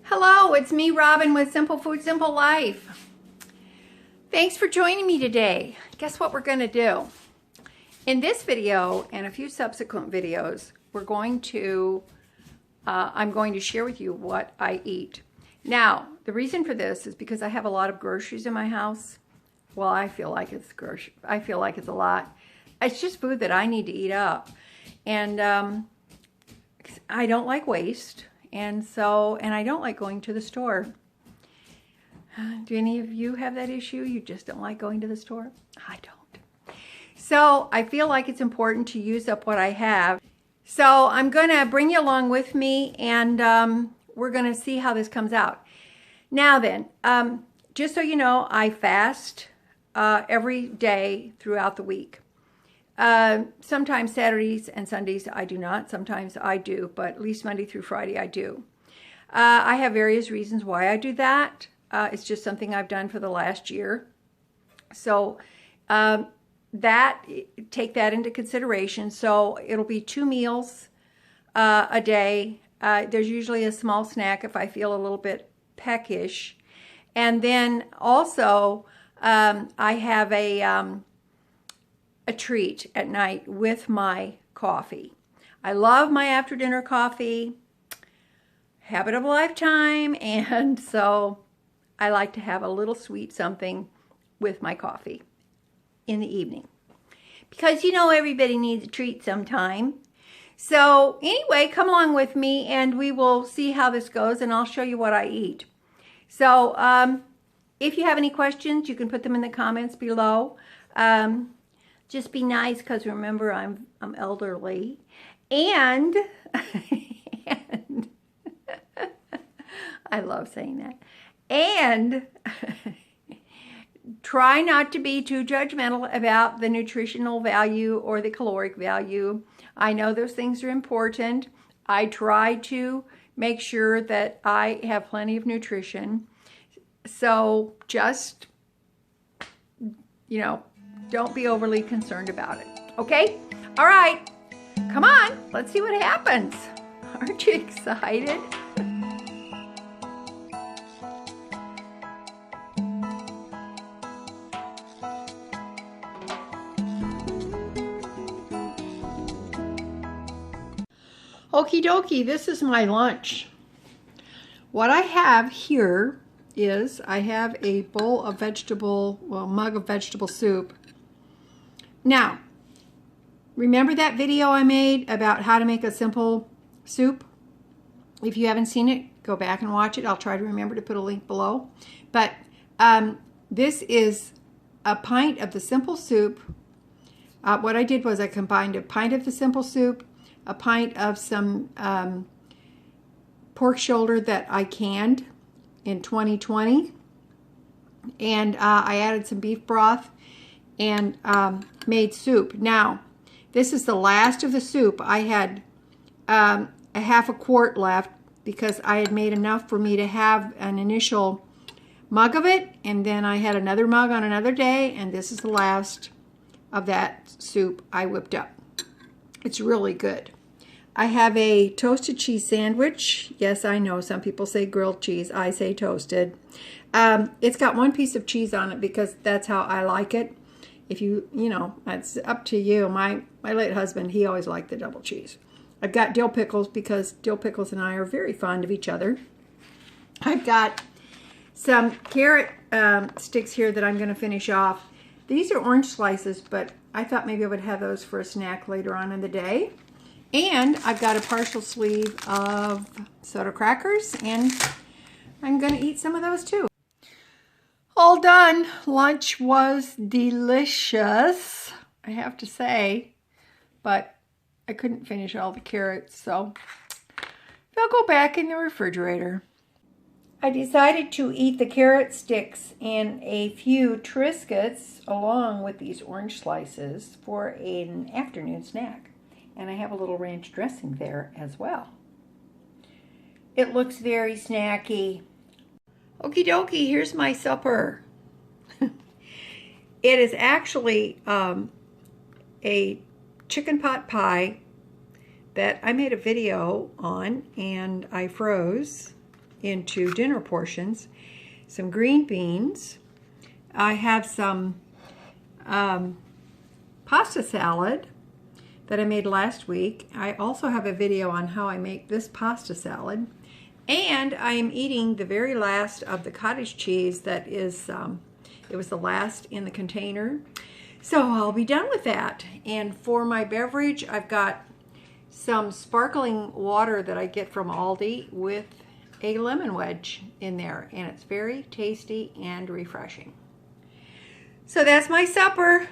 Hello, it's me, Robin, with Simple Food, Simple Life. Thanks for joining me today. Guess what we're going to do? In this video and a few subsequent videos, I'm going to share with you what I eat. Now, the reason for this is because I have a lot of groceries in my house. Well, I feel like it's a lot. It's just food that I need to eat up. And I don't like waste. And I don't like going to the store. Do any of you have that issue? You just don't like going to the store? I don't. So I feel like it's important to use up what I have. So I'm going to bring you along with me, and we're going to see how this comes out. Now then, just so you know, I fast every day throughout the week. Sometimes Saturdays and Sundays I do not. Sometimes I do, but at least Monday through Friday I do. I have various reasons why I do that. It's just something I've done for the last year. So take that into consideration. So it'll be 2 meals a day. There's usually a small snack if I feel a little bit peckish. And then also I have a treat at night with my coffee. I love my after dinner coffee, habit of a lifetime, and so I like to have a little sweet something with my coffee in the evening. Because you know everybody needs a treat sometime. So anyway, come along with me and we will see how this goes, and I'll show you what I eat. So if you have any questions, you can put them in the comments below. Just be nice, because remember, I'm elderly, and I love saying that. And try not to be too judgmental about the nutritional value or the caloric value. I know those things are important. I try to make sure that I have plenty of nutrition. So just, don't be overly concerned about it. Okay? All right. Come on. Let's see what happens. Aren't you excited? Okie dokie, this is my lunch. What I have here is I have a mug of vegetable soup. Now, remember that video I made about how to make a simple soup? If you haven't seen it, go back and watch it. I'll try to remember to put a link below. But this is a pint of the simple soup. What I did was I combined a pint of the simple soup, a pint of some pork shoulder that I canned in 2020, and I added some beef broth and made soup. Now, this is the last of the soup. I had a half a quart left because I had made enough for me to have an initial mug of it, and then I had another mug on another day, and this is the last of that soup I whipped up. It's really good. I have a toasted cheese sandwich. Yes, I know some people say grilled cheese. I say toasted. It's got 1 piece of cheese on it because that's how I like it. If it's up to you. My late husband, he always liked the double cheese. I've got dill pickles because dill pickles and I are very fond of each other. I've got some carrot sticks here that I'm going to finish off. These are orange slices, but I thought maybe I would have those for a snack later on in the day. And I've got a partial sleeve of soda crackers, and I'm going to eat some of those too. All done. Lunch was delicious, I have to say, but I couldn't finish all the carrots, so they'll go back in the refrigerator. I decided to eat the carrot sticks and a few Triscuits along with these orange slices for an afternoon snack. And I have a little ranch dressing there as well. It looks very snacky. Okie dokie, here's my supper. It is actually a chicken pot pie that I made a video on and I froze. into dinner portions. Some green beans. I have some pasta salad that I made last week. I also have a video on how I make this pasta salad. And I am eating the very last of the cottage cheese that is, it was the last in the container. So I'll be done with that. And for my beverage, I've got some sparkling water that I get from Aldi with a lemon wedge in there. And it's very tasty and refreshing. So that's my supper.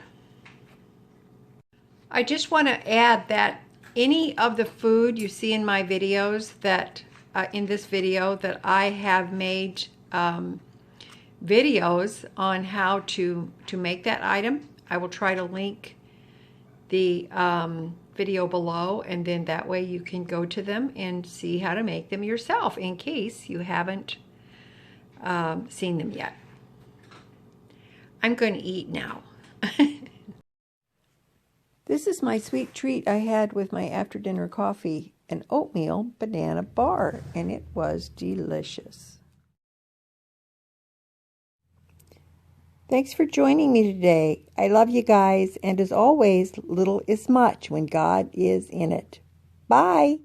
I just want to add that any of the food you see in my videos that in this video that I have made videos on how to make that item. I will try to link the video below, and then that way you can go to them and see how to make them yourself in case you haven't seen them yet. I'm going to eat now. This is my sweet treat I had with my after dinner coffee, an oatmeal banana bar, and it was delicious. Thanks for joining me today. I love you guys, and as always, little is much when God is in it. Bye.